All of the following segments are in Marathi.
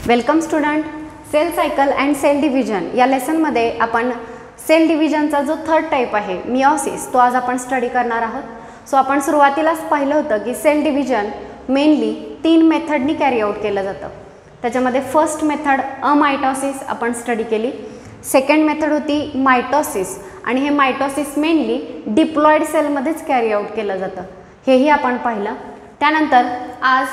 Welcome student. Cell cycle and cell division या लेसनमध्ये आपण सेल डिव्हिजनचा जो थर्ड टाईप आहे मिओसिस तो आज आपण स्टडी करणार आहोत. सो आपण सुरुवातीलाच पाहिलं होतं की सेल डिव्हिजन मेनली 3 मेथडनी कॅरी आउट केलं जातं. त्याच्यामध्ये फर्स्ट मेथड अमायटोसिस आपण स्टडी केली. सेकंड मेथड होती मायटोसिस आणि हे मायटोसिस मेनली डिप्लॉइड सेलमध्येच कॅरी आउट केलं जातं, हेही आपण पाहिलं. त्यानंतर आज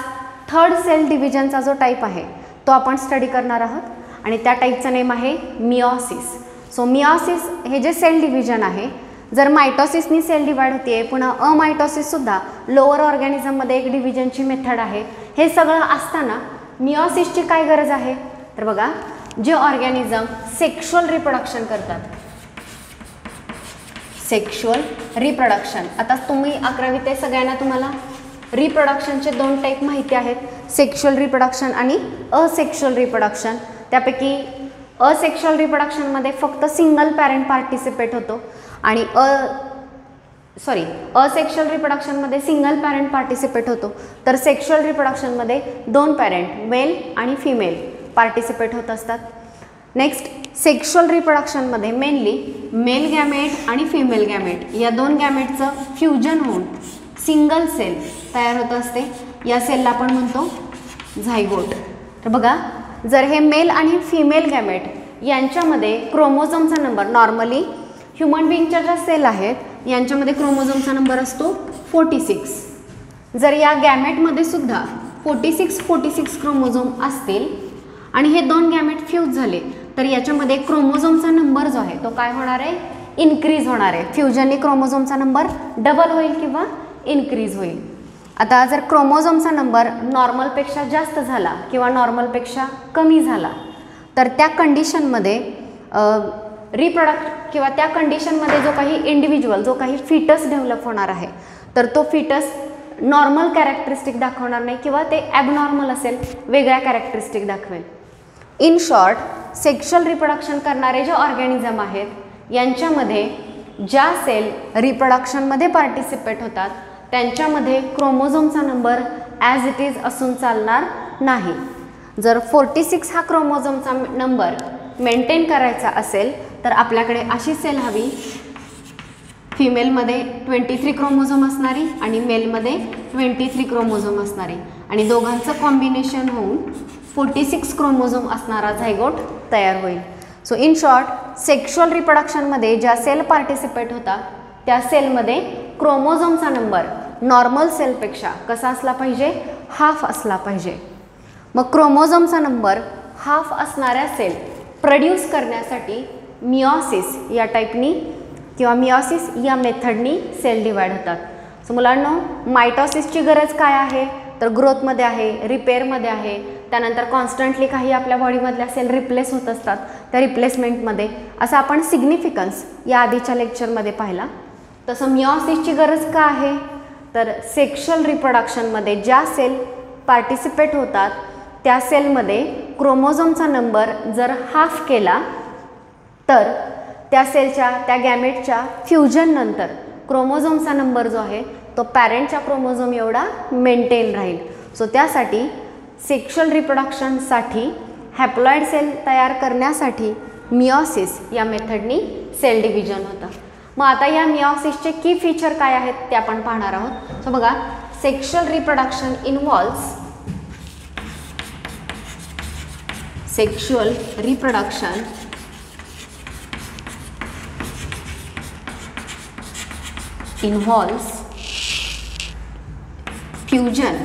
थर्ड सेल डिव्हिजनचा जो टाईप आहे तो आपण स्टडी करणार आहोत आणि त्या टाईपचं नेम आहे मिओसिस. सो मिओसिस हे जे सेल डिव्हिजन आहे, जर मायटोसिसनी सेल डिवाइड होते, पुन्हा अमायटोसिससुद्धा लोअर ऑर्गॅनिझममध्ये एक डिव्हिजनची मेथड आहे. हे सगळं असताना मिओसिसची काय गरज आहे तर बघा, जे ऑर्गॅनिझम सेक्शुअल रिप्रोडक्शन करतात, सेक्शुअल रिप्रोडक्शन. आता तुम्ही 11वी ते सगळ्यांना तुम्हाला रिप्रोडक्शनचे 2 टाईप माहिती आहेत, सेक्शुअल रिप्रोडक्शन आणि असेक्शुअल रिप्रोडक्शन. त्यापैकी असेक्शुअल रिप्रोडक्शनमध्ये फक्त सिंगल पॅरेंट पार्टिसिपेट होतो आणि असेक्शुअल रिप्रोडक्शनमध्ये सिंगल पॅरेंट पार्टिसिपेट होतो, तर सेक्शुअल रिप्रोडक्शनमध्ये 2 पॅरेंट मेल आणि फिमेल पार्टिसिपेट होत असतात. नेक्स्ट सेक्शुअल रिप्रोडक्शनमध्ये मेनली मेल गॅमेट आणि फिमेल गॅमेट या 2 गॅमेटचं फ्युजन होऊन सिंगल सेल तयार होत असते. या सेलला आपण म्हणतो झायगोट. तर बघा, जर हे मेल आणि फिमेल गॅमेट यांच्यामध्ये क्रोमोझोमचा नंबर, नॉर्मली ह्युमन बिईंगच्या ज्या सेल आहेत यांच्यामध्ये क्रोमोझोमचा नंबर असतो 46. जर या गॅमेटमध्ये सुद्धा 46 क्रोमोझोम असतील आणि हे 2 गॅमेट फ्यूज झाले तर याच्यामध्ये क्रोमोझोमचा नंबर जो आहे तो काय होणार आहे, इन्क्रीज होणार आहे. फ्युजनने क्रोमोझोमचा नंबर डबल होईल किंवा इन्क्रीज होईल. आता जर क्रोमोझोमचा नंबर नॉर्मलपेक्षा जास्त झाला किंवा नॉर्मलपेक्षा कमी झाला तर त्या कंडिशनमध्ये रिप्रोडक्ट किंवा त्या कंडिशनमध्ये जो काही इंडिव्हिज्युअल, जो काही फिटस डेव्हलप होणार आहे, तर तो फिटस नॉर्मल कॅरेक्टरिस्टिक दाखवणार नाही किंवा ते ॲबनॉर्मल असेल, वेगळ्या कॅरेक्टरिस्टिक दाखवेल. इन शॉर्ट, सेक्शुअल रिप्रोडक्शन करणारे जे ऑर्गॅनिझम आहेत यांच्यामध्ये ज्या सेल रिप्रोडक्शनमध्ये पार्टिसिपेट होतात त्यांच्यामध्ये क्रोमोझोमचा नंबर ॲज इट इज असून चालणार नाही. जर 46 हा क्रोमोझोमचा नंबर मेंटेन करायचा असेल तर आपल्याकडे अशी सेल हवी, फिमेलमध्ये 23 क्रोमोझोम असणारी आणि मेलमध्ये 23 क्रोमोझोम असणारी, आणि दोघांचं कॉम्बिनेशन होऊन 46 क्रोमोझोम असणारा झायगोट तयार होईल. सो इन शॉर्ट, सेक्शुअल रिप्रोडक्शनमध्ये ज्या सेल पार्टिसिपेट होतात त्या सेलमध्ये क्रोमोझोमचा नंबर नॉर्मल सेलपेक्षा कसा असला पाहिजे, हाफ असला पाहिजे. मग क्रोमोझोमचा नंबर हाफ असणाऱ्या सेल प्रोड्यूस करण्यासाठी मिओसिस या टाईपनी किंवा मिओसिस या मेथडनी सेल डिवाइड होतात. सो मुलांनो, मायटोसिसची गरज काय आहे तर ग्रोथमध्ये आहे, रिपेअरमध्ये आहे, त्यानंतर कॉन्स्टंटली काही आपल्या बॉडीमधल्या सेल रिप्लेस होत असतात, त्या रिप्लेसमेंटमध्ये, असं आपण सिग्निफिकन्स या आधीच्या लेक्चरमध्ये पाहिला. तसं मिओसिसची गरज का आहे तर सेक्शुअल रिप्रोडक्शनमध्ये ज्या सेल पार्टिसिपेट होतात त्या सेलमध्ये क्रोमोझोमचा नंबर जर हाफ केला तर त्या सेलच्या, त्या गॅमेटच्या फ्युजननंतर क्रोमोझोमचा नंबर जो आहे तो पॅरेंटच्या क्रोमोझोम एवढा मेंटेन राहील. सो त्यासाठी सेक्शुअल रिप्रोडक्शनसाठी हॅप्लॉइड सेल तयार करण्यासाठी मिओसिस या मेथडनी सेल डिव्हिजन होतं. मग आता या मिओसिसचे की फीचर काय आहेत ते आपण पाहणार आहोत. सो बघा, sexual reproduction involves fusion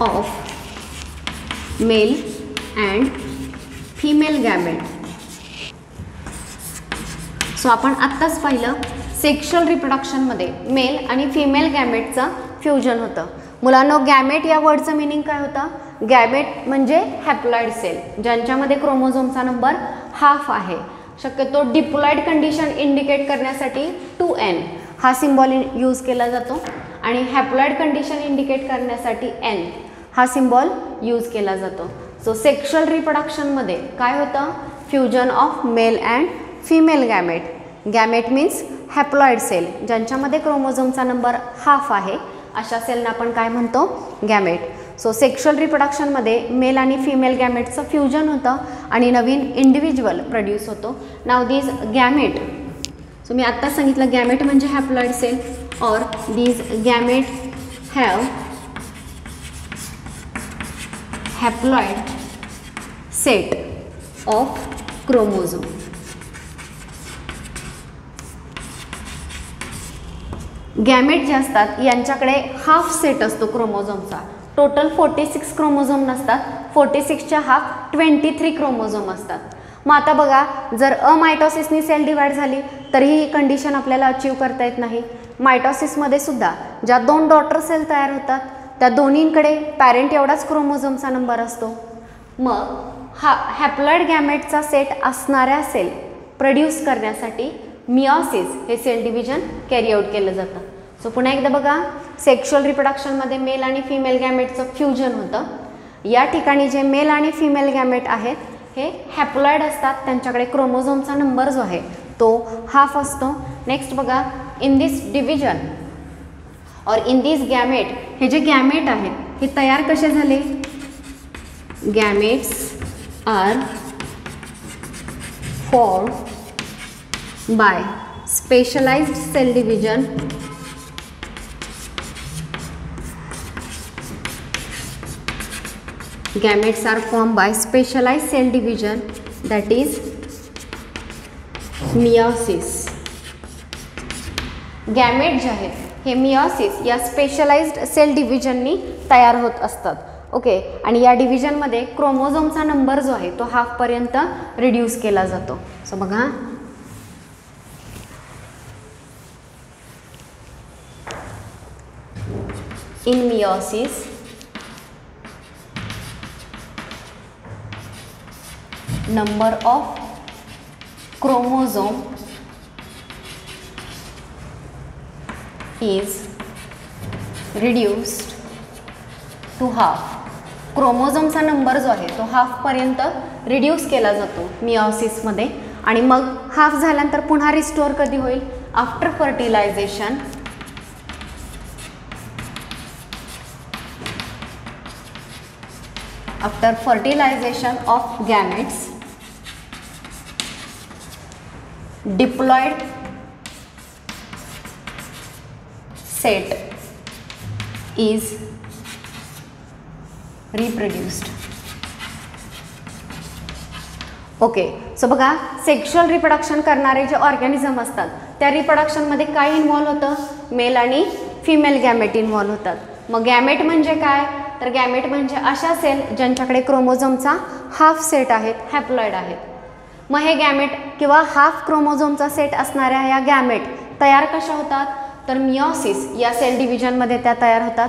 of male and female gamete. So आपण आत्ताच पाहिलं, सेक्शुअल रिप्रोडक्शनमध्ये मेल आणि फिमेल गॅमेटचं फ्युजन होतं. मुलांनो, गॅमेट या वर्डचं मिनिंग काय होतं? गॅमेट म्हणजे हॅप्लॉइड सेल ज्यांच्यामध्ये क्रोमोझोमचा नंबर हाफ आहे. शक्यतो डिप्लॉइड कंडिशन इंडिकेट करण्यासाठी 2n हा सिम्बॉल यूज केला जातो आणि हॅप्लॉइड कंडिशन इंडिकेट करण्यासाठी n हा सिम्बॉल यूज केला जातो. सो सेक्शुअल रिप्रोडक्शनमध्ये काय होतं? Fusion of male and female gamete. Gamete means haploid cell ज्यांच्यामध्ये क्रोमोझोमचा नंबर हाफ आहे, अशा सेलना आपण काय म्हणतो? गॅमेट. सो सेक्शुअल रिप्रोडक्शनमध्ये मेल आणि फिमेल गॅमेटचं फ्युजन होतं आणि नवीन इंडिव्हिज्युअल प्रोड्यूस होतो. नाव दीज गॅमेट, सो मी आत्ताच सांगितलं गॅमेट म्हणजे हॅप्लॉइड सेल, और these gamete have haploid set of chromosome. Gamete जे असतात यांच्याकडे हाफ सेट असतो क्रोमोझोमचा. टोटल 46 क्रोमोझोम नसतात, 46च्या हाफ 23 क्रोमोझोम असतात. मग आता बघा, जर अमायटॉसिसनी सेल डिवाइड झाली तरीही ही कंडिशन आपल्याला अचीव करता येत नाही. मायटॉसिसमध्ये सुद्धा ज्या 2 डॉटर सेल तयार होतात त्या दोन्हींकडे पॅरेंट एवढाच क्रोमोझोमचा नंबर असतो. मग हा हॅप्लॉइड गॅमेटचा सेट असणाऱ्या सेल प्रोड्यूस करण्यासाठी मिओसिस हे सेल डिव्हिजन कॅरी आउट केलं जातं. सो पुन्हा एकदा बघा, सेक्शुअल रिप्रोडक्शनमध्ये मेल आणि फिमेल गॅमेटचं फ्युजन होतं. या ठिकाणी जे मेल आणि फिमेल गॅमेट आहेत हे हॅप्लॉइड असतात, त्यांच्याकडे क्रोमोझोमचा नंबर जो आहे तो हाफ असतो. नेक्स्ट बघा, इन दिस डिव्हिजन और इन दिस गॅमेट, हे जे गॅमेट आहेत हे तयार कसे झाले? Gametes are formed by specialized cell division gametes are formed by specialized cell division, that is meiosis. Gamete जे आहेत हे मिओसिस या स्पेशलाइज्ड सेल डिव्हिजननी तयार होत असतात. ओके, आणि या डिव्हिजनमध्ये क्रोमोझोमचा नंबर जो आहे तो हाफपर्यंत रिड्यूस केला जातो. सो बघा, in meiosis number of chromosome is reduced to half. क्रोमोझोमचा नंबर जो आहे तो हाफपर्यंत रिड्यूस केला जातो मिओसिसमध्ये. आणि मग हाफ झाल्यानंतर पुन्हा रिस्टोअर कधी होईल? After fertilization. After fertilization of gametes, diploid set is reproduced. Okay, so बघा, सेक्शुअल रिप्रोडक्शन करणारे जे ऑर्गॅनिझम असतात त्या रिप्रोडक्शनमध्ये काय इन्व्हॉल्व होतं? मेल आणि फिमेल गॅमेट इन्व्हॉल्व होतात. मग गॅमेट म्हणजे काय? तर गॅमेट म्हणजे अशा सेल ज्यांच्याकडे क्रोमोझोमचा हाफ सेट आहेत, हॅप्लॉइड आहेत. मग हे गॅमेट किंवा हाफ क्रोमोझोमचा सेट असणाऱ्या या गॅमेट तयार कशा होतात? तर मिओसिस या सेल डिव्हिजनमध्ये त्या तयार होतात.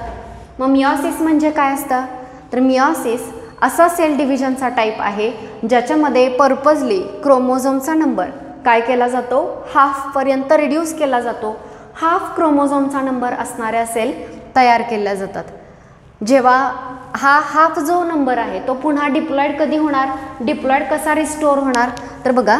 मग मिओसिस म्हणजे काय असतं? तर मिओसिस असा सेल डिव्हिजनचा टाईप आहे ज्याच्यामध्ये पर्पजली क्रोमोझोमचा नंबर काय केला जातो? हाफपर्यंत रिड्यूस केला जातो. हाफ क्रोमोझोमचा नंबर असणाऱ्या सेल तयार केल्या जातात. जेव्हा हा हाफ जो नंबर आहे तो पुन्हा डिप्लॉइड कधी होणार? डिप्लॉइड कसा रिस्टोअर होणार? तर बघा,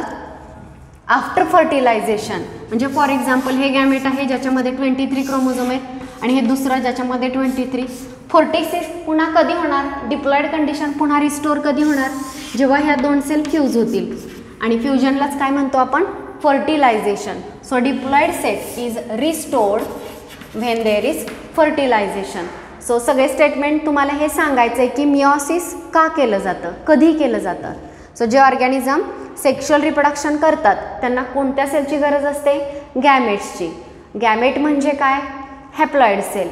आफ्टर फर्टिलायझेशन. म्हणजे फॉर एक्झाम्पल हे गॅमेट आहे ज्याच्यामध्ये 23 क्रोमोझोम आहेत आणि हे दुसरं ज्याच्यामध्ये 23. 46 पुन्हा कधी होणार? डिप्लॉइड कंडिशन पुन्हा रिस्टोअर कधी होणार? जेव्हा ह्या 2 सेल फ्यूज होतील. आणि फ्युजनलाच काय म्हणतो आपण? Fertilization. So diploid set is restored when there is fertilization. So सगळे स्टेटमेंट तुम्हाला हे सांगायचं आहे की मिओसिस का केलं जातं, कधी केलं जातं. सो जे ऑर्गॅनिझम सेक्शुअल रिप्रोडक्शन करतात त्यांना कोणत्या सेलची गरज असते? गॅमेट्सची. गॅमेट म्हणजे काय? Haploid cell.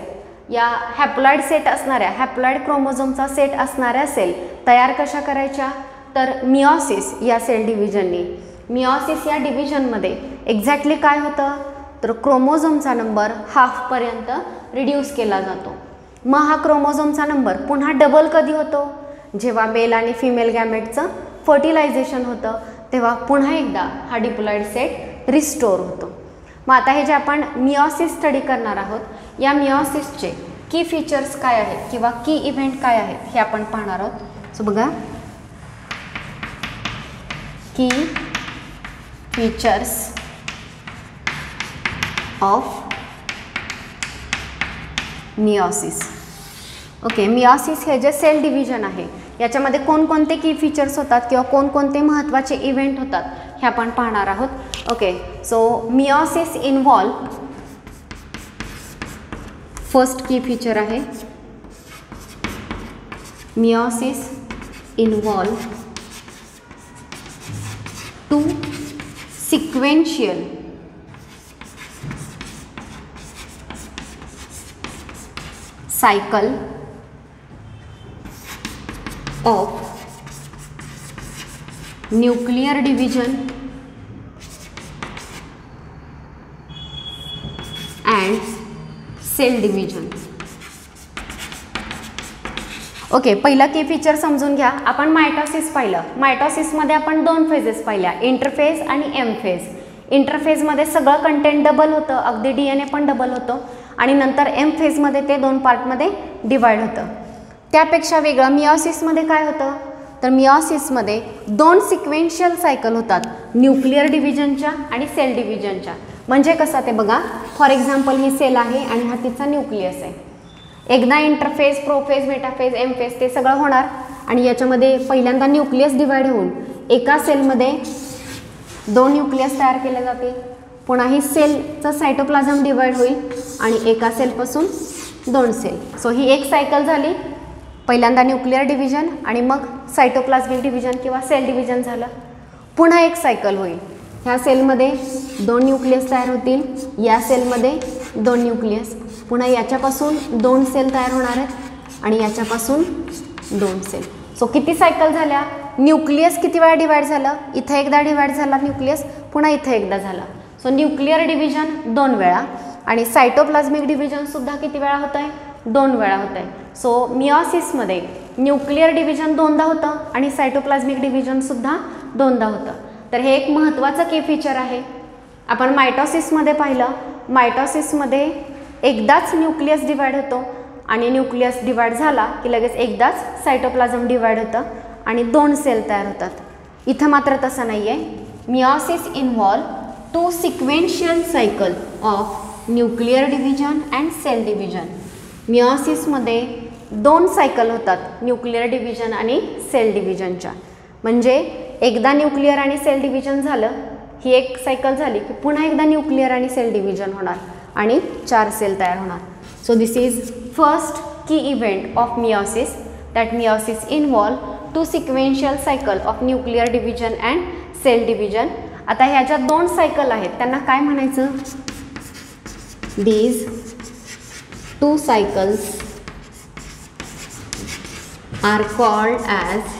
या हॅप्लॉइड सेट असणाऱ्या, हॅप्लॉइड क्रोमोझोमचा सेट असणाऱ्या सेल तयार कशा करायच्या? तर मिओसिस या सेल डिव्हिजननी. मिओसिस या डिव्हिजनमध्ये एक्झॅक्टली काय होतं? तर क्रोमोझोमचा नंबर हाफपर्यंत रिड्यूस केला जातो. मग हा क्रोमोझोमचा नंबर पुन्हा डबल कधी होतो? जेव्हा मेल आणि फिमेल गॅमेटचं फर्टिलायझेशन होतं तेव्हा पुन्हा एकदा हा डिप्लॉइड सेट रिस्टोअर होतो. मग आता हे जे आपण मिओसिस स्टडी करणार आहोत, या मिओसिसचे की फीचर्स काय आहेत किंवा की इव्हेंट काय आहेत हे आपण पाहणार आहोत. सो बघा, की features of meiosis. Okay, meiosis हे जे सेल डिव्हिजन आहे याच्यामध्ये कोणकोणते की फीचर्स होतात किंवा कोणकोणते महत्त्वाचे इव्हेंट होतात हे आपण पाहणार आहोत. Okay, so meiosis involve, first key feature आहे meiosis involve two sequential cycle of nuclear division and cell division. Okay, पहिला की फीचर समजून घ्या. आपण मायटोसिस पाहिलं. मायटोसिसमध्ये आपण दोन फेजेस पाहिल्या, इंटरफेज आणि एम फेज. इंटरफेजमध्ये सगळं कंटेंट डबल होतं, अगदी DNA पण डबल होतं आणि नंतर एम फेजमध्ये ते दोन पार्टमध्ये डिवाइड होतं. त्यापेक्षा वेगळं मियोसिसमध्ये काय होतं, तर मियोसिसमध्ये दोन सिक्वेन्शियल सायकल होतात, न्यूक्लिअर डिव्हिजनच्या आणि सेल डिव्हिजनच्या. म्हणजे कसं ते बघा, फॉर एक्झाम्पल ही सेल आहे आणि हा तिचा न्यूक्लियस आहे. एकदा interphase, prophase, metaphase, M phase ते सगळं होणार आणि याच्यामध्ये पहिल्यांदा न्यूक्लियस डिवाइड होऊन एका सेलमध्ये दोन न्यूक्लियस तयार केले जातील. पुन्हा ही सेलचं सायटोप्लाझम डिवाइड होईल आणि एका सेलपासून दोन सेल. सो ही एक सायकल झाली. पहिल्यांदा न्यूक्लिअर डिव्हिजन आणि मग सायटोप्लाझमिक डिव्हिजन किंवा सेल डिव्हिजन झालं. पुन्हा एक सायकल होईल. ह्या सेलमध्ये दोन न्यूक्लियस तयार होतील, या सेलमध्ये दोन न्यूक्लियस, पुन्हा याच्यापासून दोन सेल तयार होणार आहेत आणि याच्यापासून दोन सेल. सो किती सायकल झाल्या, न्यूक्लियस किती वेळा डिवाइड झालं, इथं एकदा डिवाइड झाला न्यूक्लियस, पुन्हा इथं एकदा झाला. सो न्यूक्लिअर डिव्हिजन दोन वेळा आणि सायटोप्लाझमिक डिव्हिजनसुद्धा किती वेळा होतं आहे, दोन वेळा होतं आहे. सो मियोसिसमध्ये न्यूक्लिअर डिव्हिजन दोनदा होतं आणि सायटोप्लाझमिक डिव्हिजनसुद्धा दोनदा होतं. तर हे एक महत्त्वाचं की फीचर आहे. आपण मायटोसिसमध्ये पाहिलं, मायटोसिसमध्ये एकदाच न्यूक्लियस डिवाइड होतो आणि न्यूक्लियस डिवाइड झाला की लगेच एकदाच सायटोप्लाझम डिवाइड होतं आणि दोन सेल तयार होतात. इथं मात्र तसं नाही आहे. Meiosis involve two sequential cycle of nuclear division and cell division. मियोसिसमध्ये दोन सायकल होतात, न्यूक्लिअर डिव्हिजन आणि सेल डिव्हिजनच्या. म्हणजे एकदा न्यूक्लिअर आणि सेल डिव्हिजन झालं, ही एक सायकल झाली की पुन्हा एकदा न्यूक्लिअर आणि सेल डिव्हिजन होणार आणि चार सेल तयार होणार. So this is first key event of meiosis, that meiosis involve two sequential cycle of nuclear division and cell division. आता ह्या ज्या दोन सायकल आहेत त्यांना काय म्हणायचं, these two cycles are called as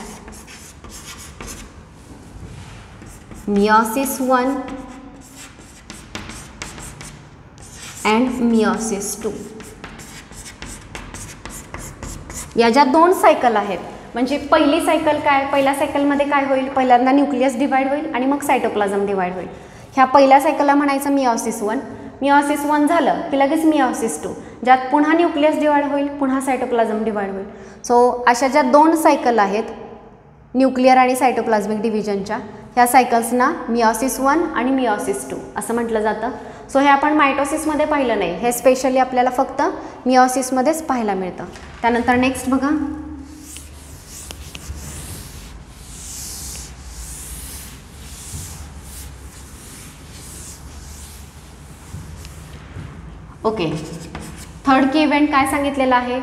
meiosis 1 and meiosis 2. या ज्या दोन सायकल आहेत, म्हणजे पहिली सायकल काय, पहिल्या सायकलमध्ये काय होईल, पहिल्यांदा न्यूक्लियस डिवाइड होईल आणि मग सायटोप्लाझम डिवाइड होईल. ह्या पहिल्या सायकलला म्हणायचं मियोसिस 1. मियोसिस 1 झालं की लगेच मियोसिस 2, ज्यात पुन्हा न्यूक्लियस डिवाइड होईल, पुन्हा सायटोप्लाझम डिवाइड होईल. सो अशा ज्या दोन सायकल आहेत न्यूक्लिअर आणि सायटोप्लाझमिक डिव्हिजनच्या, ह्या सायकल्सना मियोसिस 1 आणि मियोसिस 2 असं म्हटलं जातं. सो हे आपण मायटोसिसमध्ये पाहिलं नाही, हे स्पेशली आपल्याला फक्त मियोसिसमध्येच पाहायला मिळतं. त्यानंतर नेक्स्ट बघा, ओके, थर्ड की इव्हेंट काय सांगितलेला आहे,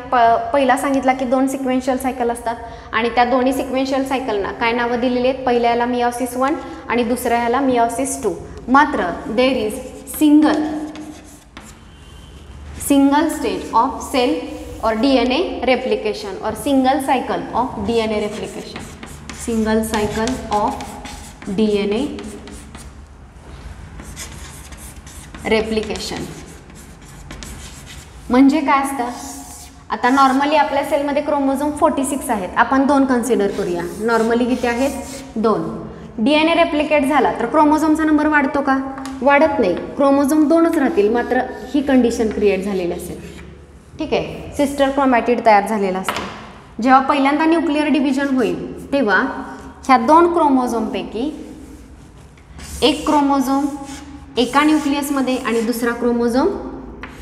पहिला सांगितला की दोन सिक्वेन्शियल सायकल असतात आणि त्या दोन्ही सिक्वेन्शियल सायकलना काय नावं दिलेली आहेत, पहिल्याला मियोसिस 1 आणि दुसऱ्याला मियोसिस 2. मात्र there is single stage of cell और DNA replication or single cycle of DNA replication. Single cycle of DNA replication. म्हणजे काय असतं, आता नॉर्मली आपल्या सेलमध्ये क्रोमोझोम 46 आहेत, आपण 2 कन्सिडर करूया. नॉर्मली किती आहेत, 2. DNA रेप्लिकेट झाला तर क्रोमोझोमचा नंबर वाढतो का, वाढत नाही. क्रोमोझोम 2च राहतील, मात्र ही कंडिशन क्रिएट झालेली असेल. ठीक आहे, सिस्टर क्रोमॅटिड तयार झालेला असतो. जेव्हा पहिल्यांदा न्यूक्लिअर डिव्हिजन होईल तेव्हा ह्या 2 क्रोमोझोमपैकी एक क्रोमोझोम एका न्यूक्लियसमध्ये आणि दुसरा क्रोमोझोम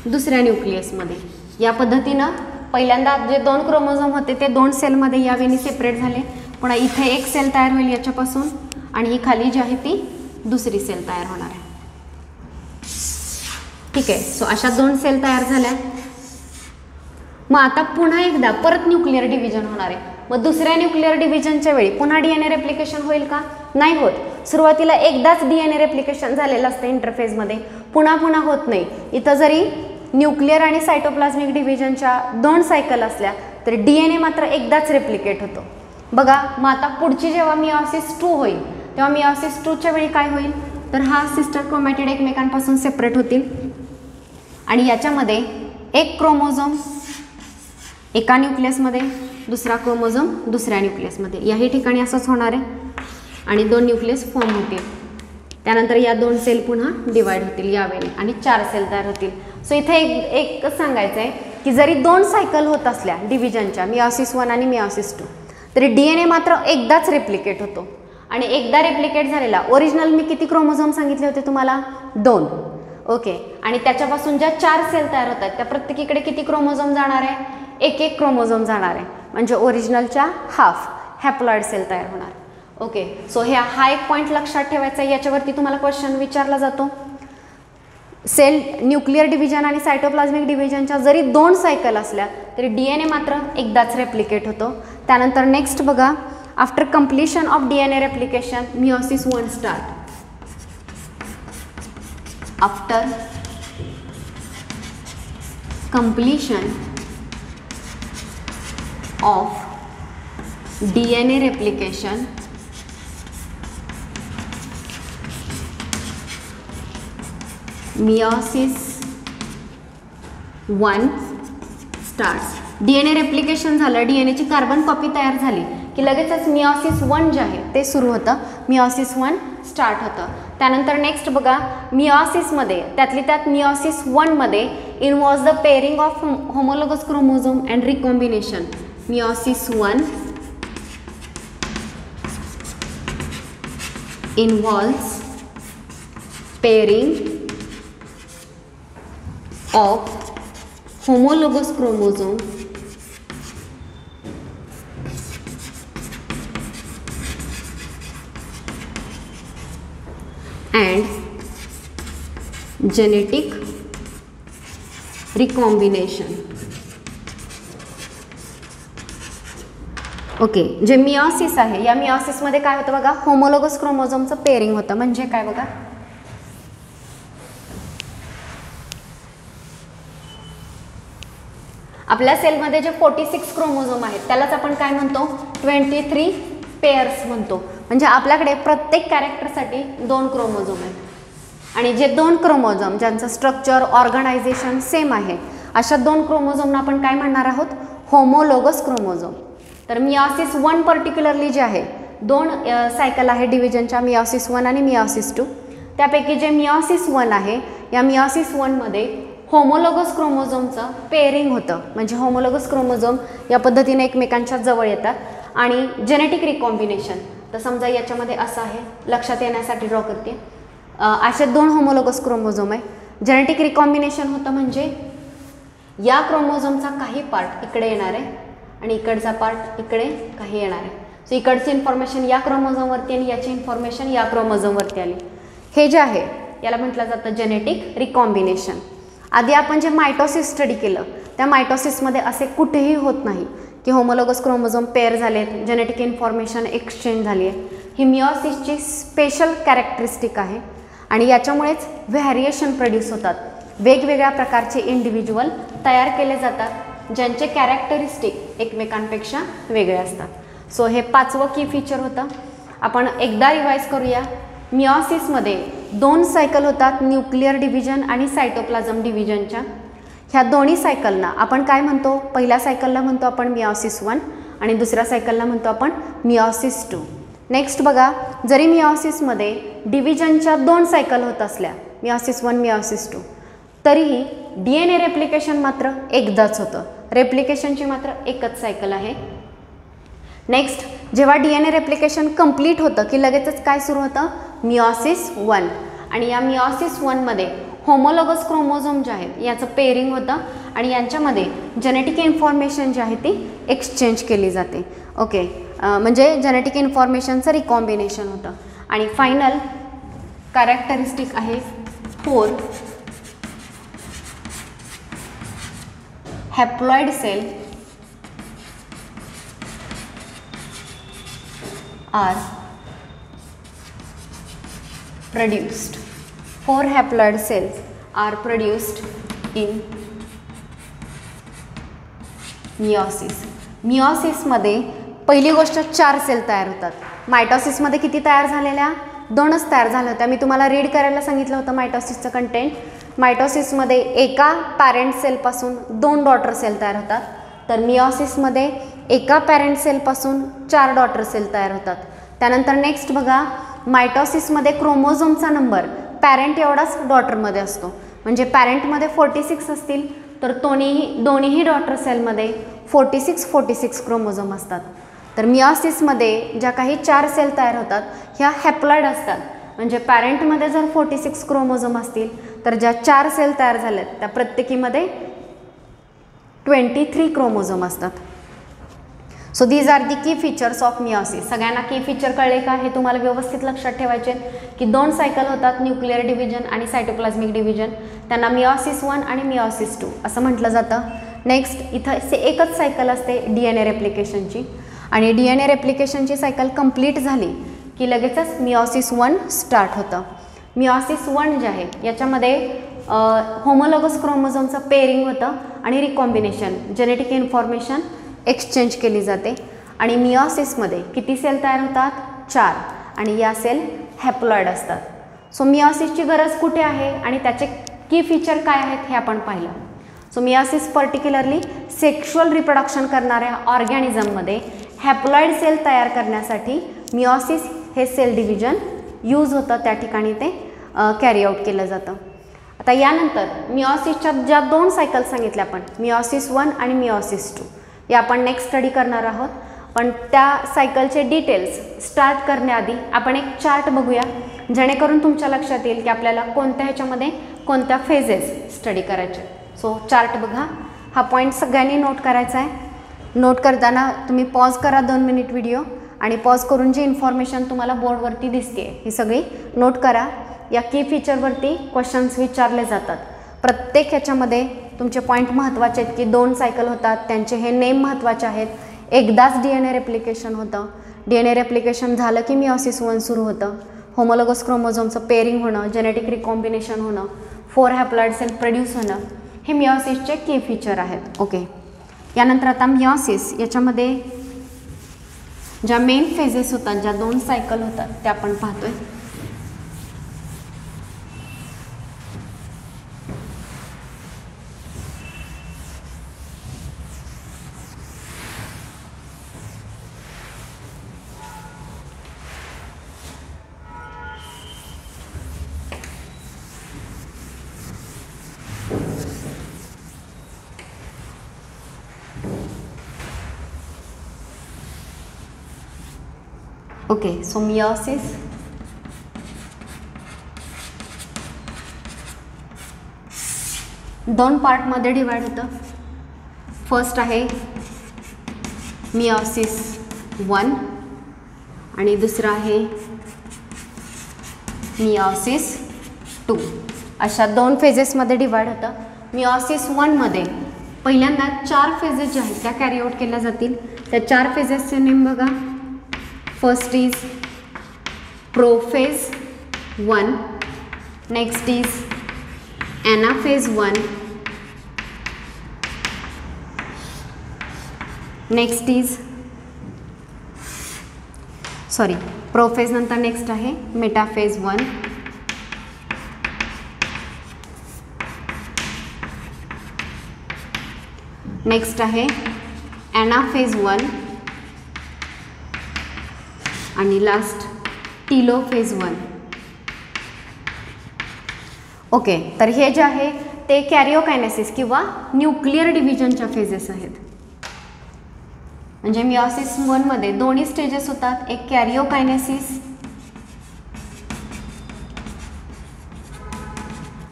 दुसऱ्या न्यूक्लियसमध्ये, या पद्धतीनं पहिल्यांदा जे 2 क्रोमोझोम होते ते 2 सेलमध्ये यावेळी सेपरेट झाले. पुन्हा इथे एक सेल तयार होईल याच्यापासून आणि ही खाली जी आहे ती दुसरी सेल तयार होणार आहे. ठीक आहे. सो अशा 2 सेल तयार झाल्या. मग आता पुन्हा एकदा परत न्यूक्लिअर डिव्हिजन होणार आहे. मग दुसऱ्या न्यूक्लिअर डिव्हिजनच्या वेळी पुन्हा DNA रेप्लिकेशन होईल का? नाही होत. सुरुवातीला एकदाच DNA रेप्लिकेशन झालेलं असतं इंटरफेजमध्ये, पुन्हा पुन्हा होत नाही. इथं जरी न्यूक्लिअर आणि सायटोप्लाझ्मिक डिव्हिजनच्या 2 सायकल असल्या तरी DNA मात्र एकदाच रेप्लिकेट होतो. बघा, मग आता पुढची जेव्हा मिओसिस 2 होईल तेव्हा मिओसिस 2च्या वेळी काय होईल तर हा सिस्टर क्रोमॅटिड एकमेकांपासून सेपरेट होतील आणि याच्यामध्ये एक क्रोमोझोम एका न्यूक्लियसमध्ये, दुसरा क्रोमोझोम दुसऱ्या न्यूक्लियसमध्ये, याही ठिकाणी असंच होणार आहे आणि 2 न्यूक्लियस फॉर्म होतील. त्यानंतर या 2 सेल पुन्हा डिवाइड होतील यावेळी आणि 4 सेल तयार होतील. सो इथे एक सांगायचं आहे की जरी 2 सायकल होत असल्या डिव्हिजनच्या मिओसिस 1 आणि मिओसिस 2 तरी DNA मात्र एकदाच रेप्लिकेट होतो आणि एकदा रेप्लिकेट झालेला ओरिजिनल मी किती क्रोमोझोम सांगितले होते तुम्हाला 2. ओके. आणि त्याच्यापासून ज्या 4 सेल तयार होतात त्या प्रत्येकीकडे किती क्रोमोझोम जाणार आहे? एक क्रोमोझोम जाणार आहे. म्हणजे ओरिजिनलच्या हाफ हॅप्लॉइड सेल तयार होणार. ओके. सो हा एक पॉईंट लक्षात ठेवायचा आहे. याच्यावरती तुम्हाला क्वेश्चन विचारला जातो. सेल न्यूक्लिअर डिव्हिजन आणि सायटोप्लाझ्मिक डिव्हिजनच्या जरी 2 सायकल असल्या तरी DNA मात्र एकदाच रेप्लिकेट होतो. त्यानंतर नेक्स्ट बघा, after completion of DNA replication meiosis 1 start. After completion of DNA replication meiosis 1 starts. DNA replication झालं, DNAची कार्बन कॉपी तयार झाली की लगेचच मिओसिस 1 जे आहे ते सुरू होतं, मिओसिस 1 स्टार्ट होतं. त्यानंतर नेक्स्ट बघा, मिओसिसमध्ये त्यातली त्यात मिओसिस 1 मध्ये involves the pairing of homologous chromosome and recombination. Meiosis 1 involves pairing of homologous chromosome and genetic recombination. Okay. जे मिओसिस आहे या मिओसिसमध्ये काय होतं बघा, होमोलोगस क्रोमोझोमचं पेअरिंग होतं. म्हणजे काय बघा, आपल्या सेलमध्ये जे 46 क्रोमोझोम आहेत त्यालाच आपण काय म्हणतो 23 पेअर्स म्हणतो. म्हणजे आपल्याकडे प्रत्येक कॅरेक्टरसाठी 2 क्रोमोझोम आहेत आणि जे 2 क्रोमोझोम ज्यांचं स्ट्रक्चर ऑर्गनायझेशन सेम आहे अशा 2 क्रोमोझोमना आपण काय म्हणणार आहोत, होमोलोगस क्रोमोझोम. तर मिओसिस 1 पर्टिक्युलरली जे आहे 2 सायकल आहे डिव्हिजनच्या, मिओसिस 1 आणि मिओसिस 2. त्यापैकी जे मिओसिस 1 आहे या मिओसिस 1 मध्ये होमोलोगस क्रोमोझोमचं पेअरिंग होतं. म्हणजे होमोलोगस क्रोमोझोम या पद्धतीने एकमेकांच्या जवळ येतात आणि जेनेटिक रिकॉम्बिनेशन. तर समजा याच्यामध्ये असं आहे, लक्षात येण्यासाठी ड्रॉ करते, असे 2 होमोलोगस क्रोमोझोम आहे. जेनेटिक रिकॉम्बिनेशन होतं म्हणजे या क्रोमोझोमचा काही पार्ट इकडे येणार आहे आणि इकडचा पार्ट इकडे काही येणार आहे. सो इकडची इन्फॉर्मेशन या क्रोमोझोमवरती आणि याची इन्फॉर्मेशन या क्रोमोझोमवरती आली. हे जे आहे याला म्हटलं जातं जेनेटिक रिकॉम्बिनेशन. आधी आपण जे मायटोसिस स्टडी केलं त्या मायटोसिसमध्ये असे कुठेही होत नाही की होमोलोगस क्रोमोझोम पेअर झालेत, जेनेटिक इन्फॉर्मेशन एक्सचेंज झाली आहे. ही मिओसिसची स्पेशल कॅरेक्टरिस्टिक आहे आणि याच्यामुळेच व्हॅरिएशन प्रोड्यूस होतात. वेगवेगळ्या प्रकारचे इंडिव्हिज्युअल तयार केले जातात ज्यांचे कॅरेक्टरिस्टिक एकमेकांपेक्षा वेगळे असतात. सो हे 5वं की फीचर होतं. आपण एकदा रिवाईज करूया. मिओसिसमध्ये 2 सायकल होतात, न्यूक्लिअर डिव्हिजन आणि सायटोप्लाझम डिव्हिजनच्या. ह्या दोन्ही सायकलना आपण काय म्हणतो, पहिल्या सायकलला म्हणतो आपण मिओसिस 1 आणि दुसऱ्या सायकलला म्हणतो आपण मिओसिस 2. नेक्स्ट बघा, जरी मिओसिसमध्ये डिव्हिजनच्या 2 सायकल होत असल्या, मिओसिस 1 मिओसिस 2, तरीही DNA रेप्लिकेशन मात्र एकदाच होतं. रेप्लिकेशनची मात्र एकच सायकल आहे. नेक्स्ट, जेव्हा DNA रेप्लिकेशन कंप्लीट होतं की लगेचच काय सुरू होतं, मिओसिस 1. आणि या मिओसिस 1 मध्ये होमोलोगस क्रोमोझोम जे आहेत याचं पेअरिंग होतं आणि यांच्यामध्ये जेनेटिक इन्फॉर्मेशन जी आहे ती एक्सचेंज केली जाते. ओके, म्हणजे जेनेटिक इन्फॉर्मेशनचं रिकॉम्बिनेशन होतं. आणि फायनल कॅरेक्टरिस्टिक आहे 4 haploid cell are produced. 4 haploid cells are produced in meiosis. मिओसिसमध्ये पहिली गोष्ट 4 सेल तयार होतात. मायटोसिसमध्ये किती तयार झालेल्या? 2च तयार झाल्या होत्या. मी तुम्हाला रीड करायला सांगितलं होतं मायटोसिसचं कंटेंट. मायटोसिसमध्ये एका पॅरेंट सेलपासून 2 डॉटर सेल तयार होतात, तर मिओसिसमध्ये एका पॅरेंट सेलपासून 4 डॉटर सेल तयार होतात. त्यानंतर नेक्स्ट बघा, मायटोसिसमध्ये क्रोमोझोमचा नंबर पॅरेंट एवढाच डॉटरमध्ये असतो. म्हणजे पॅरेंटमध्ये 46 असतील तर दोन्हीही डॉटर सेलमध्ये 46 क्रोमोझोम असतात. तर मिओसिसमध्ये ज्या काही 4 सेल तयार होतात ह्या हॅप्लॉइड असतात. म्हणजे पॅरेंटमध्ये जर 46 क्रोमोझोम असतील तर ज्या 4 सेल तयार झाल्यात त्या प्रत्येकीमध्ये 23 क्रोमोझोम असतात. सो दीज आर दी की फीचर्स ऑफ मिओसिस. सगळ्यांना की फीचर कळले का? हे तुम्हाला व्यवस्थित लक्षात ठेवायचे की 2 सायकल होतात, न्यूक्लिअर डिव्हिजन आणि सायटोप्लाझ्मिक डिव्हिजन. त्यांना मिओसिस 1 आणि मिओसिस 2 असं म्हटलं जातं. नेक्स्ट इथं एकच सायकल असते DNA रेप्लिकेशनची, आणि DNA रेप्लिकेशनची सायकल कंप्लीट झाली की लगेचच मिओसिस 1 स्टार्ट होतं. मिओसिस 1 जे आहे याच्यामध्ये होमोलोगस क्रोमोझोमचं पेअरिंग होतं आणि रिकॉम्बिनेशन जेनेटिक इन्फॉर्मेशन एक्सचेंज केली जाते. आणि मिओसिसमध्ये किती सेल तयार होतात? 4, आणि या सेल हॅप्लॉइड असतात. सो मिओसिसची गरज कुठे आहे आणि त्याचे की फीचर काय आहेत हे आपण पाहिलं. So meiosis particularly sexual reproduction करणाऱ्या ऑर्गॅनिझममध्ये हॅप्लॉइड सेल तयार करण्यासाठी मिओसिस हे सेल डिव्हिजन यूज होतं, त्या ठिकाणी ते कॅरी आउट केलं जातं. आता यानंतर मिओसिसच्या ज्या 2 सायकल सांगितल्या आपण, मिओसिस 1 आणि मिओसिस 2, हे आपण नेक्स्ट स्टडी करणार आहोत. पण त्या सायकलचे डिटेल्स स्टार्ट करण्याआधी आपण एक चार्ट बघूया, जेणेकरून तुमच्या लक्षात येईल की आपल्याला कोणत्या ह्याच्यामध्ये कोणत्या फेजेस स्टडी करायचे. सो चार्ट बघा. हा पॉईंट सगळ्यांनी नोट करायचा आहे. नोट करताना तुम्ही पॉज करा 2 मिनिट व्हिडिओ, आणि पॉज करून जी इन्फॉर्मेशन तुम्हाला बोर्डवरती दिसते ही सगळी नोट करा. या की फीचरवरती क्वेश्चन्स विचारले जातात. प्रत्येक ह्याच्यामध्ये तुमचे पॉईंट महत्त्वाचे आहेत की 2 सायकल होतात, त्यांचे हे नेम महत्त्वाचे आहेत. एकदाच DNA रेप्लिकेशन होतं. DNA रेप्लिकेशन झालं की मिओसिस 1 सुरू होतं. होमोलोगस क्रोमोझोमचं पेअरिंग होणं, जेनेटिक रिकॉम्बिनेशन होणं, 4 हॅप्लॉइड सेल प्रोड्यूस होणं, हे मिओसिसचे की फीचर आहेत. ओके, यानंतर आता मिओसिस याच्यामध्ये ज्या मेन फेजेस होतात, ज्या 2 सायकल होतात त्या आपण पाहतोय. ओके, सो मिओसिस दोन पार्टमध्ये डिवाइड होतं. फर्स्ट आहे मिओसिस 1 आणि दुसरा आहे मिओसिस 2. अशा 2 फेजेसमध्ये डिवाइड होतं. मिओसिस 1 मध्ये पहिल्यांदा 4 फेजेस ज्या आहेत त्या कॅरी आउट केल्या जातील. त्या 4 फेजेसचे नेम बघा. First is prophase 1, next is anaphase 1, next is prophase नंतर नेक्स्ट आहे मेटाफेज 1, नेक्स्ट आहे एनाफेज 1 आणि लास्ट टीलोफेज 1. ओके, तर हे जे आहे ते कॅरिओकायनेसिस किंवा न्यूक्लिअर डिव्हिजनच्या फेजेस आहेत. म्हणजे मिओसिस 1 मध्ये दोन्ही स्टेजेस होतात. एक कॅरिओकायनेसिस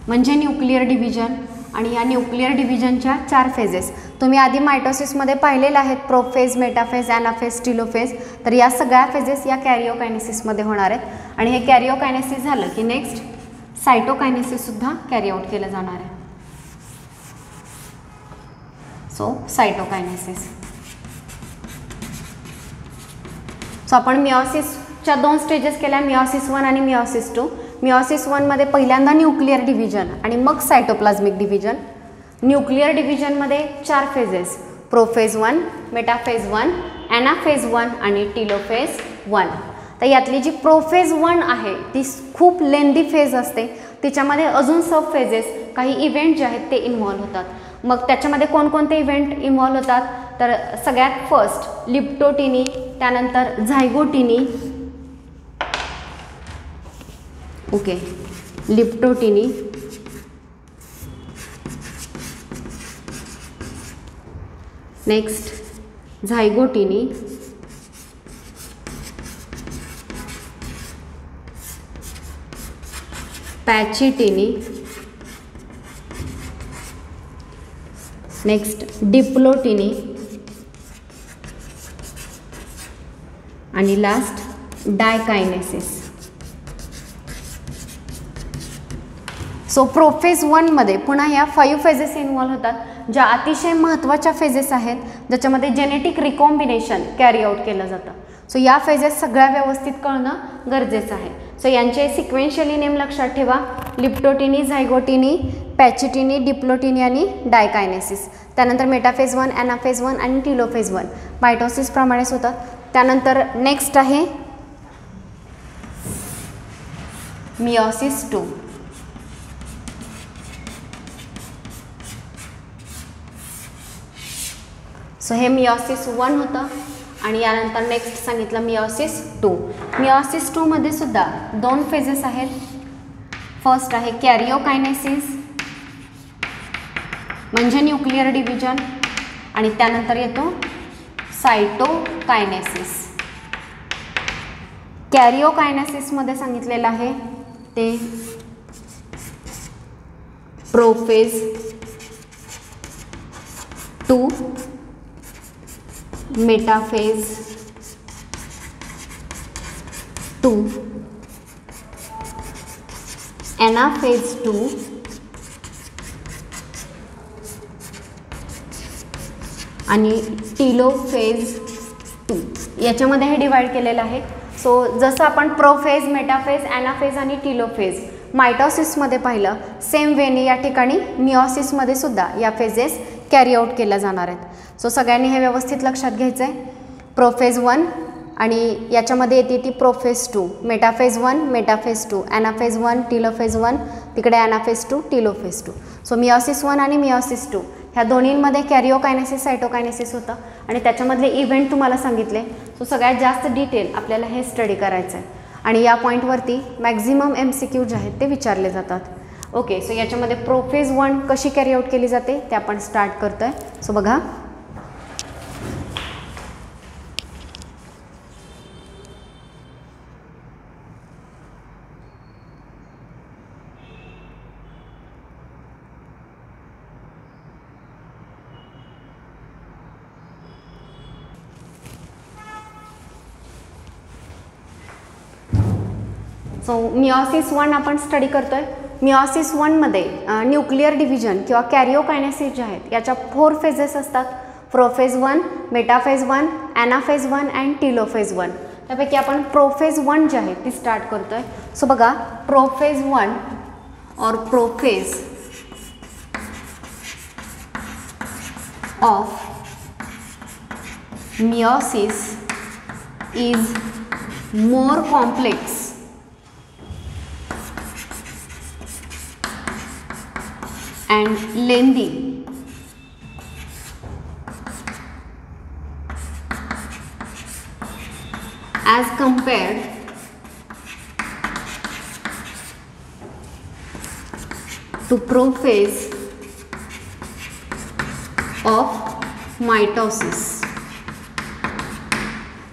म्हणजे न्यूक्लिअर डिव्हिजन आणि या न्यूक्लिअर डिव्हिजनच्या 4 फेजेस तुम्ही आधी मायटोसिसमध्ये पाहिलेल्या आहेत, प्रोफेज, मेटाफेज, ॲनाफेज, टीलोफेज. तर या सगळ्या फेजेस या कॅरिओकायनेसिसमध्ये होणार आहेत आणि हे कॅरिओकायनेसिस झालं की नेक्स्ट सायटोकायनेसिससुद्धा कॅरी आउट केलं जाणार आहे. So cytokinesis. सो आपण मिओसिसच्या 2 स्टेजेस केल्या, मिओसिस 1 आणि मिओसिस 2. मिओसिस 1 मध्ये पहिल्यांदा न्यूक्लिअर डिव्हिजन आणि मग सायटोप्लाझ्मिक डिव्हिजन. न्यूक्लिअर डिव्हिजनमध्ये 4 फेजेस, प्रोफेज 1, मेटाफेज 1, ॲनाफेज 1 आणि टीलोफेज 1. तर यातली जी प्रोफेज 1 आहे ती खूप लेंदी फेज असते, तिच्यामध्ये अजून सब फेजेस काही इव्हेंट जे आहेत ते इन्व्हॉल्व होतात. मग त्याच्यामध्ये कोणकोणते इव्हेंट इन्व्हॉल्व होतात, तर सगळ्यात फर्स्ट लिप्टोटिनी, त्यानंतर झायगोटिनी, ओके, लिप्टोटिनी, नेक्स्ट झायगोटिनी, पॅचिटिनी, नेक्स्ट डिप्लोटिनी आणि लास्ट डायकायनेसिस. सो प्रोफेज 1 मध्ये पुन्हा ह्या 5 फेजेस इन्व्हॉल्व होतात, ज्या अतिशय महत्त्वाच्या फेजेस आहेत ज्याच्यामध्ये जेनेटिक रिकॉम्बिनेशन कॅरी आउट केलं जातं. सो या फेजेस सगळ्या व्यवस्थित कळणं गरजेचं आहे. सो यांचे सिक्वेन्शियली नेम लक्षात ठेवा, लिप्टोटिनी, झायगोटिनी, पॅचिटिनी, डिप्लोटिनी आणि डायकायनेसिस. त्यानंतर मेटाफेज 1, ॲनाफेज 1 आणि टीलोफेज 1 मायटोसिस प्रमाणेच होतात. त्यानंतर नेक्स्ट आहे मिओसिस 2. सो हे मिओसिस 1 होतं आणि यानंतर नेक्स्ट सांगितलं मिओसिस 2. मिओसिस 2 मध्ये सुद्धा 2 फेजेस आहेत. फर्स्ट आहे कॅरिओकायनेसिस म्हणजे न्यूक्लिअर डिव्हिजन आणि त्यानंतर येतो सायटोकायनेसिस. कॅरिओकायनेसिसमध्ये सांगितलेलं आहे ते प्रोफेज 2, मेटाफेज 2, ॲनाफेज 2 आणि टीलोफेज 2. याच्यामध्ये हे डिवाइड केलेलं आहे. सो जसं आपण प्रोफेज, मेटाफेज, ॲनाफेज आणि टीलोफेज मायटोसिसमध्ये पाहिलं, सेम वेनी या ठिकाणी मिओसिसमध्ये सुद्धा या फेजेस कॅरी आउट केल्या जाणार आहेत. सो सगळ्यांनी हे व्यवस्थित लक्षात घ्यायचं आहे. प्रोफेज 1 आणि याच्यामध्ये येते ती prophase 2, metaphase 1, metaphase 2, anaphase 1, telophase 1, तिकडे ॲनाफेज 2, टीलोफेज 2. सो मिओसिस 1 आणि मिओसिस 2 ह्या दोन्हींमध्ये कॅरिओकायनेसिस, सायटोकायनेसिस होतं आणि त्याच्यामधले इव्हेंट तुम्हाला सांगितले. सो सगळ्यात जास्त डिटेल आपल्याला हे स्टडी करायचं आहे आणि या पॉईंटवरती मॅक्झिमम MCQ जे आहेत ते विचारले जातात. ओके, सो याच्यामध्ये प्रोफेज 1 कशी कॅरी आउट केली जाते ते आपण स्टार्ट करतो आहे. सो बघा, सो मिओसिस 1 आपण स्टडी करतोय. मिओसिस 1 मध्ये न्यूक्लिअर डिव्हिजन किंवा कॅरिओकायनेसिस जे आहेत याच्या 4 फेजेस असतात, prophase 1, metaphase 1, anaphase 1 and telophase 1. त्यापैकी आपण प्रोफेज 1 जे आहे ती स्टार्ट करतोय. सो बघा, प्रोफेज 1 और prophase of meiosis is more complex and lengthy as compared to prophase of mitosis.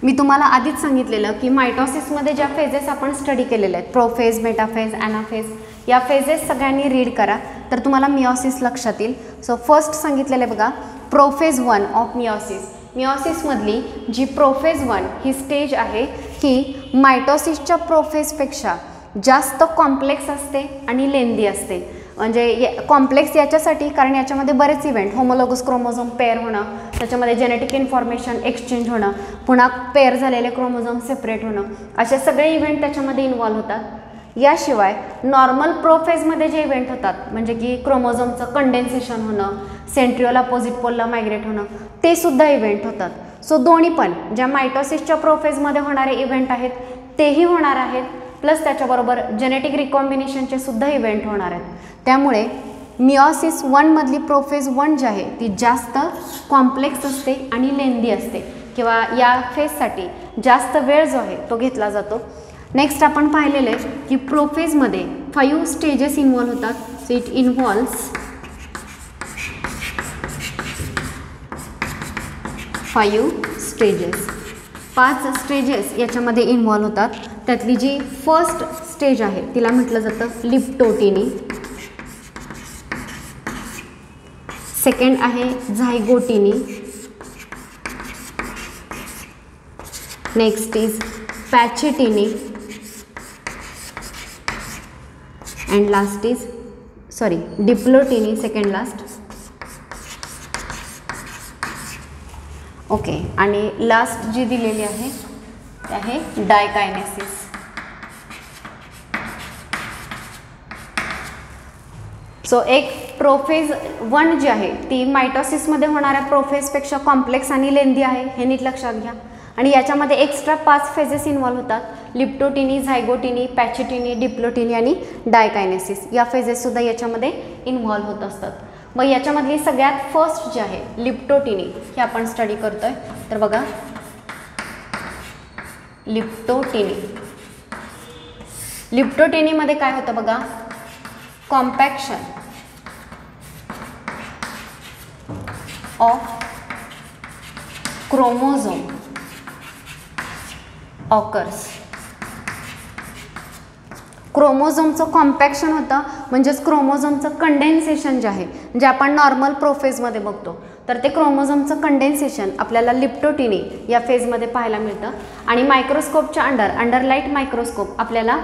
मी तुम्हाला आधीच सांगितलेलं की मायटोसिसमध्ये ज्या फेजेस आपण स्टडी केलेल्या आहेत, प्रोफेज, मेटाफेज, ॲनाफेज, या फेजेस सगळ्यांनी रीड करा. तर तुम्हाला मिओसिस लक्षात येईल. सो फर्स्ट सांगितलेलं बघा, प्रोफेज 1 ऑफ मिओसिस. मिओसिसमधली जी प्रोफेज 1 ही स्टेज आहे ही मायटोसिसच्या प्रोफेजपेक्षा जास्त कॉम्प्लेक्स असते आणि लेंदी असते. म्हणजे कॉम्प्लेक्स याच्यासाठी कारण याच्यामध्ये बरेच इव्हेंट, होमोलोगस क्रोमोझोम पेअर होणं, त्याच्यामध्ये जेनेटिक इन्फॉर्मेशन एक्सचेंज होणं, पुन्हा पेअर झालेले क्रोमोझोम सेपरेट होणं, असे सगळे इव्हेंट त्याच्यामध्ये इन्व्हॉल्व होतात. याशिवाय नॉर्मल प्रोफेजमध्ये जे इव्हेंट होतात म्हणजे की क्रोमोझोमचं कंडेन्सेशन होणं, सेंट्रिओल अपोजिट पोलला मायग्रेट होणं, ते सुद्धा इव्हेंट होतात. सो दोन्ही पण ज्या मायटोसिसच्या प्रोफेजमध्ये होणारे इव्हेंट आहेत तेही होणार आहेत, प्लस त्याच्याबरोबर जेनेटिक रिकॉम्बिनेशनचे सुद्धा इव्हेंट होणार आहेत. त्यामुळे मिओसिस 1 मधली प्रोफेज 1 जी आहे ती जास्त कॉम्प्लेक्स असते आणि लेंदी असते किंवा या फेजसाठी जास्त वेळ जो आहे तो घेतला जातो. नेक्स्ट आपण पाहिलेलं आहे की प्रोफेजमध्ये 5 स्टेजेस इन्व्हॉल्व होतात. So it involves 5 stages. 5 stages याच्यामध्ये इन्व्हॉल्व होतात. त्यातली जी फर्स्ट स्टेज आहे तिला म्हटलं जातं लिप्टोटिनी. सेकंड आहे zygotene. Next is pachytene and last is diplotene, second last. Okay, आणि लास्ट जी दिलेली आहे ते आहे डायकायनेसिस. सो एक प्रोफेज 1 जी आहे ती मायटोसिसमध्ये होणाऱ्या प्रोफेजपेक्षा कॉम्प्लेक्स आणि लेंदी आहे, हे नीट लक्षात घ्या. आणि याच्यामध्ये एक्स्ट्रा 5 फेजेस इन्व्हॉल्व होतात. लिप्टोटिनी, झायगोटिनी, पॅचेटिनी, डिप्लोटिनी आणि डायकायनेसिस या फेजेससुद्धा याच्यामध्ये इन्व्हॉल्व होत असतात. मग याच्यामधली सगळ्यात फर्स्ट जी आहे लिप्टोटिनी ही आपण स्टडी करतोय. तर बघा, लिप्टोटिनीमध्ये काय होतं बघा, कॉम्पॅक्शन ऑफ क्रोमोझोम ऑकर्स. क्रोमोझोमचं कॉम्पॅक्शन होतं म्हणजेच क्रोमोझोमचं कंडेन्सेशन जे आहे जे आपण नॉर्मल प्रोफेजमध्ये बघतो तर ते क्रोमोझोमचं कंडेन्सेशन आपल्याला लिप्टोटिनी या फेजमध्ये पाहायला मिळतं. आणि मायक्रोस्कोपच्या अंडर लाईट मायक्रोस्कोप आपल्याला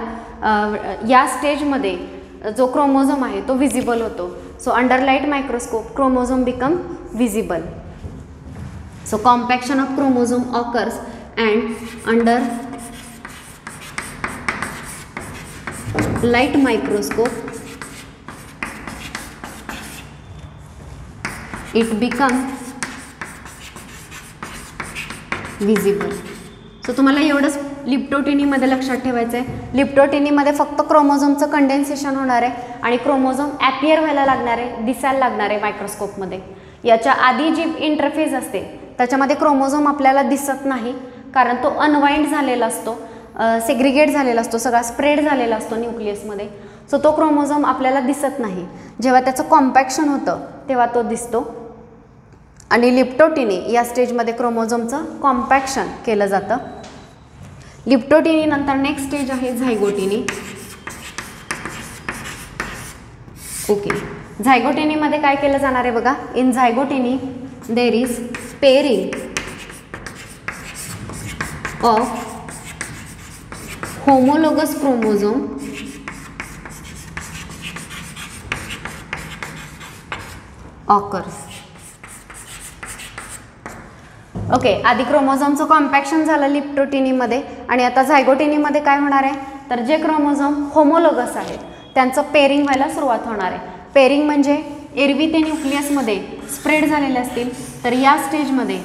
या स्टेजमध्ये जो क्रोमोझोम आहे तो विजिबल होतो. So under light microscope chromosome become visible. So compaction of chromosome occurs and under light microscope it become visible. So तुम्हाला एवढंच लिप्टोटिनीमध्ये लक्षात ठेवायचं आहे. लिप्टोटिनीमध्ये फक्त क्रोमोझोमचं कंडेन्सेशन होणार आहे आणि क्रोमोझोम ॲपियर व्हायला लागणार आहे, दिसायला लागणार आहे मायक्रोस्कोपमध्ये. याच्या आधी जी इंटरफेज असते त्याच्यामध्ये क्रोमोझोम आपल्याला दिसत नाही कारण तो अनवाइंड झालेला असतो, सेग्रिगेट झालेला असतो, सगळा स्प्रेड झालेला असतो न्यूक्लियसमध्ये. सो तो क्रोमोझोम आपल्याला दिसत नाही. जेव्हा त्याचं कॉम्पॅक्शन होतं तेव्हा तो दिसतो. आणि लिप्टोटिनी या स्टेजमध्ये क्रोमोझोमचं कॉम्पॅक्शन केलं जातं. लिप्टोटिनी नंतर नेक्स्ट स्टेज आहे झायगोटिनी. ओके, झायगोटिनीमध्ये काय केलं जाणार आहे बघा, in zygotene there is pairing of homologous chromosome occurs. Okay, आधी क्रोमोझोमचं कॉम्पॅक्शन झालं लिप्टोटिनीमध्ये आणि आता झायगोटिनीमध्ये काय होणार आहे तर जे क्रोमोझोम होमोलोगस आहेत त्यांचं पेअरिंग व्हायला सुरुवात होणार आहे. पेअरिंग म्हणजे एरवी ते न्यूक्लियसमध्ये स्प्रेड झालेले असतील तर या स्टेजमध्ये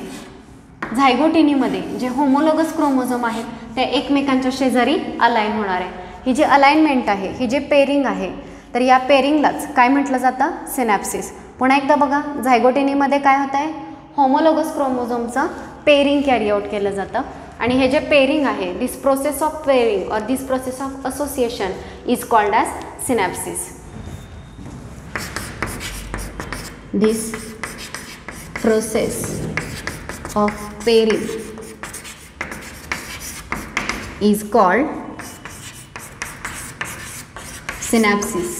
झायगोटिनीमध्ये जे होमोलोगस क्रोमोझोम आहेत ते एकमेकांच्या शेजारी अलाइन होणार आहे. ही जी अलाइनमेंट आहे, ही जे पेअरिंग आहे तर या पेअरिंगलाच काय म्हटलं जातं, सिनॅप्सिस. पुन्हा एकदा बघा, झायगोटिनीमध्ये काय होत आहे, होमोलोगस क्रोमोझोमचं पेअरिंग कॅरी आउट केलं जातं आणि हे जे पेअरिंग आहे, दिस प्रोसेस ऑफ पेअरिंग और this process of association is called as synapsis. This process of pairing is called synapsis.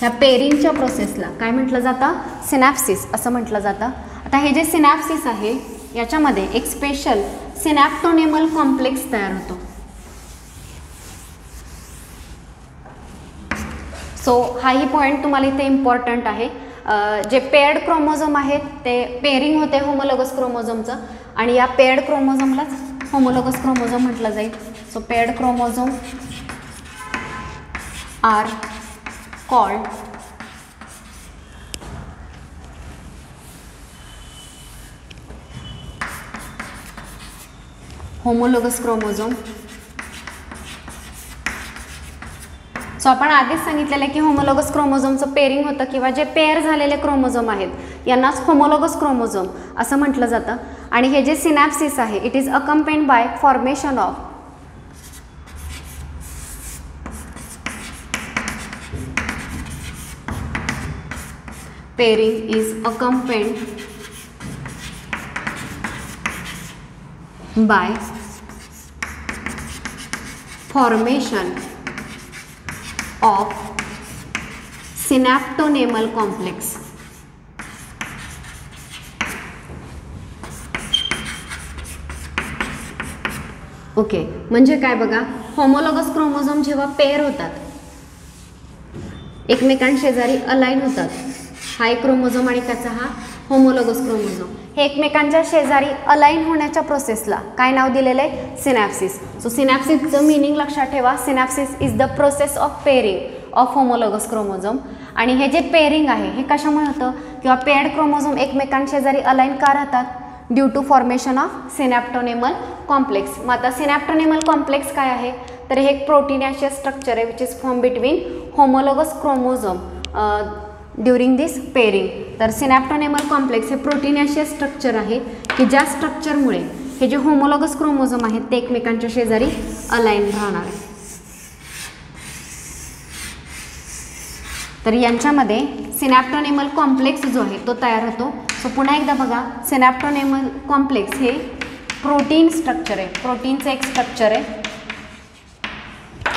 ह्या पेरिंगच्या प्रोसेसला काय म्हटलं जातं? सिनॅप्सिस असं म्हटलं जातं. आता हे जे सिनॅप्सिस आहे याच्यामध्ये एक स्पेशल सिनॅप्टोनेमल कॉम्प्लेक्स तयार होतो. सो हाही पॉईंट तुम्हाला इथे इम्पॉर्टंट आहे. जे पेअर्ड क्रोमोझोम आहेत ते पेअरिंग होते होमोलोगस क्रोमोझोमचं आणि या पेअर्ड क्रोमोझोमलाच होमोलोगस क्रोमोझोम म्हटलं जाईल. So paired chromosome are called homologous chromosome. So आपण आधीच सांगितलेलं आहे की होमोलोगस क्रोमोझोमचं पेअरिंग होतं किंवा जे पेअर झालेले क्रोमोझोम आहेत यांनाच होमोलोगस क्रोमोझोम असं म्हटलं जातं. आणि हे जे सिनॅप्सिस आहे it is accompanied bye formation of pairing is accompanied bye formation of synaptonemal complex. Okay, म्हणजे काय बघा, होमोलोगस क्रोमोझोम जेव्हा पेअर होतात एकमेकांशेजारी अलाइन होतात, हा एक क्रोमोझोम आणि त्याचा हा होमोलोगस क्रोमोझोम, हे एकमेकांच्या शेजारी अलाइन होण्याच्या प्रोसेसला काय नाव दिलेलं आहे? सिनॅप्सिस. सो सिनॅप्सिसचं मिनिंग लक्षात ठेवा. Synapsis is the process of pairing of homologous chromosome. आणि हे जे पेअरिंग आहे हे कशामुळे होतं किंवा पेअर्ड क्रोमोझोम एकमेकांशेजारी अलाइन का राहतात? Due to formation of synaptonemal complex. मग आता सिनॅप्टोनेमल कॉम्प्लेक्स काय आहे? तर हे एक प्रोटीनॅशियस स्ट्रक्चर आहे which is form between homologous chromosome during this pairing. तर सिनॅप्टोनेमल कॉम्प्लेक्स हे प्रोटीनॅशियस स्ट्रक्चर आहे की ज्या स्ट्रक्चरमुळे हे जे होमोलोगस क्रोमोझोम आहेत ते एकमेकांच्या शेजारी अलाइन राहणार आहे. तर यांच्यामध्ये सिनॅप्टोनेमल कॉम्प्लेक्स जो आहे तो तयार होतो. सो पुन्हा एकदा बघा, सिनॅप्टोनेमल कॉम्प्लेक्स हे प्रोटीन स्ट्रक्चर आहे, प्रोटीनचं एक स्ट्रक्चर आहे.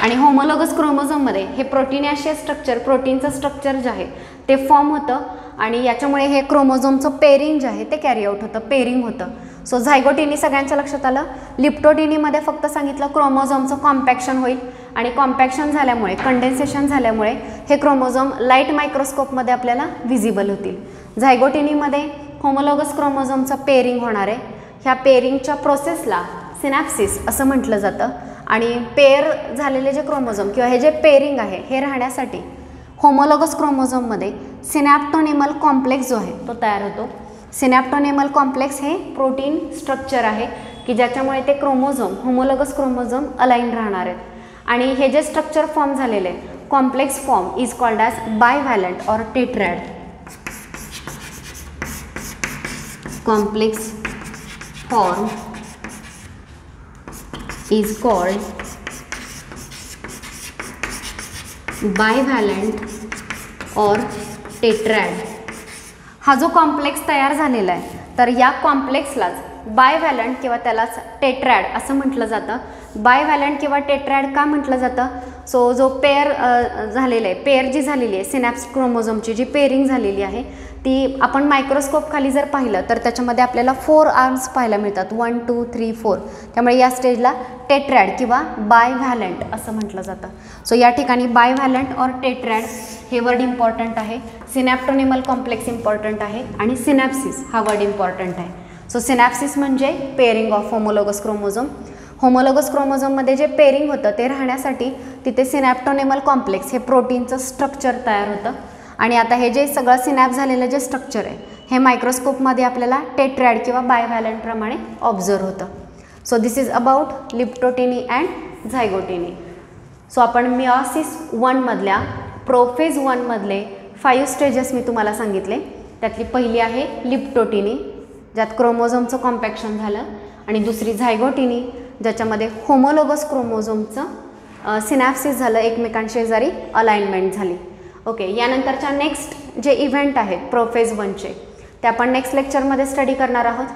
आणि होमोलोगस क्रोमोझोममध्ये हे प्रोटीनॅशियस स्ट्रक्चर, प्रोटीनचं स्ट्रक्चर जे आहे ते फॉर्म होतं आणि याच्यामुळे हे क्रोमोझोमचं पेअरिंग जे आहे ते कॅरी आउट होतं, पेअरिंग होतं. सो झायगोटिनी सगळ्यांच्या लक्षात आलं. लिप्टोटिनीमध्ये फक्त सांगितलं क्रोमोझोमचं कॉम्पॅक्शन होईल आणि कॉम्पॅक्शन झाल्यामुळे, कंडेन्सेशन झाल्यामुळे हे क्रोमोझोम लाईट मायक्रोस्कोपमध्ये आपल्याला व्हिजिबल होतील. झायगोटिनीमध्ये होमोलोगस क्रोमोझोमचं पेअरिंग होणार आहे. ह्या पेअरिंगच्या प्रोसेसला सिनॅप्सिस असं म्हटलं जातं. आणि पेअर झालेले जे क्रोमोझोम किंवा हे जे पेअरिंग आहे हे राहण्यासाठी होमोलोगस क्रोमोझोममध्ये सिनॅप्टोनेमल कॉम्प्लेक्स जो आहे तो तयार होतो. सिनॅप्टोनेमल कॉम्प्लेक्स हे प्रोटीन स्ट्रक्चर आहे की ज्याच्यामुळे ते क्रोमोझोम, होमोलोगस क्रोमोझोम अलाइन राहणार आहेत. आणि हे जे स्ट्रक्चर फॉर्म झालेले complex form is called as bivalent or tetrad. Complex form is called bivalent or tetrad. हा जो कॉम्प्लेक्स तयार झालेला आहे तर या कॉम्प्लेक्सलाच बायव्हॅलंट किंवा त्यालाच टेट्रॅड असं म्हटलं जातं. बायव्हॅलंट किंवा टेट्रॅड का म्हटलं जातं? सो जो पेअर झालेला आहे, पेअर जी झालेली आहे सिनॅप्स क्रोमोझोमची जी पेअरिंग झालेली आहे ती आपण मायक्रोस्कोप खाली जर पाहिलं तर त्याच्यामध्ये आपल्याला 4 आर्म्स पाहायला मिळतात, 1 2 3 4. त्यामुळे या स्टेजला टेट्रॅड किंवा बायव्हॅलंट असं म्हटलं जातं. सो या ठिकाणी बायव्हॅलंट ऑर टेट्रॅड हे वर्ड इम्पॉर्टंट आहे. सिनॅप्टोनेमल कॉम्प्लेक्स इम्पॉर्टंट आहे आणि सिनॅप्सिस हा वर्ड इम्पॉर्टंट आहे. सो सिनॅप्सिस म्हणजे pairing of homologous chromosome. Homologous क्रोमोझोममध्ये जे पेअरिंग होतं ते राहण्यासाठी तिथे सिनॅप्टोनेमल कॉम्प्लेक्स हे प्रोटीनचं स्ट्रक्चर तयार होतं. आणि आता हे जे सगळं सिनॅप झालेलं जे स्ट्रक्चर आहे हे मायक्रोस्कोपमध्ये आपल्याला टेट्रॅड किंवा बायव्हॅलंटप्रमाणे ऑब्झर्व होतं. So this is about leptotene and zygotene. So आपण मिओसिस 1 मधल्या प्रोफेज 1 मधले 5 स्टेजेस मी तुम्हाला सांगितले. त्यातली पहिली आहे लिप्टोटिनी ज्यात क्रोमोझोमचं कॉम्पॅक्शन झालं आणि दुसरी झायगोटिनी ज्याच्यामध्ये होमोलोगस क्रोमोझोमचं सिनॅप्सिस झालं, एकमेकांशेजारी अलाइनमेंट झाली. ओके, यानंतरच्या नेक्स्ट जे इव्हेंट आहेत प्रोफेज 1चे ते आपण नेक्स्ट लेक्चरमध्ये स्टडी करणार आहोत.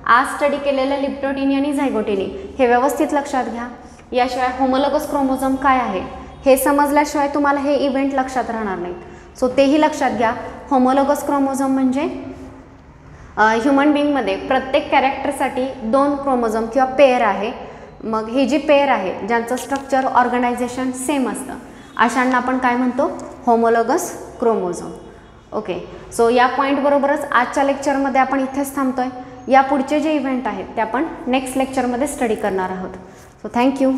आज स्टडी केलेलं लिप्टोटिनी आणि झायगोटिनी हे व्यवस्थित लक्षात घ्या. याशिवाय होमोलोगस क्रोमोझोम काय आहे हे समजल्याशिवाय तुम्हाला हे इव्हेंट लक्षात राहणार नाहीत. सो तेही लक्षात घ्या. होमोलोगस क्रोमोझोम म्हणजे ह्युमन बिंगमध्ये प्रत्येक कॅरेक्टरसाठी 2 क्रोमोझोम किंवा पेअर आहे. मग ही जी पेअर आहे ज्यांचं स्ट्रक्चर ऑर्गनायझेशन सेम असतं अशांना आपण काय म्हणतो, होमोलोगस क्रोमोझोम. ओके, सो या पॉईंटबरोबरच आजच्या लेक्चरमध्ये आपण इथेच थांबतो आहे. या पुढचे जे इव्हेंट आहेत ते आपण नेक्स्ट लेक्चरमध्ये स्टडी करणार आहोत. So thank you.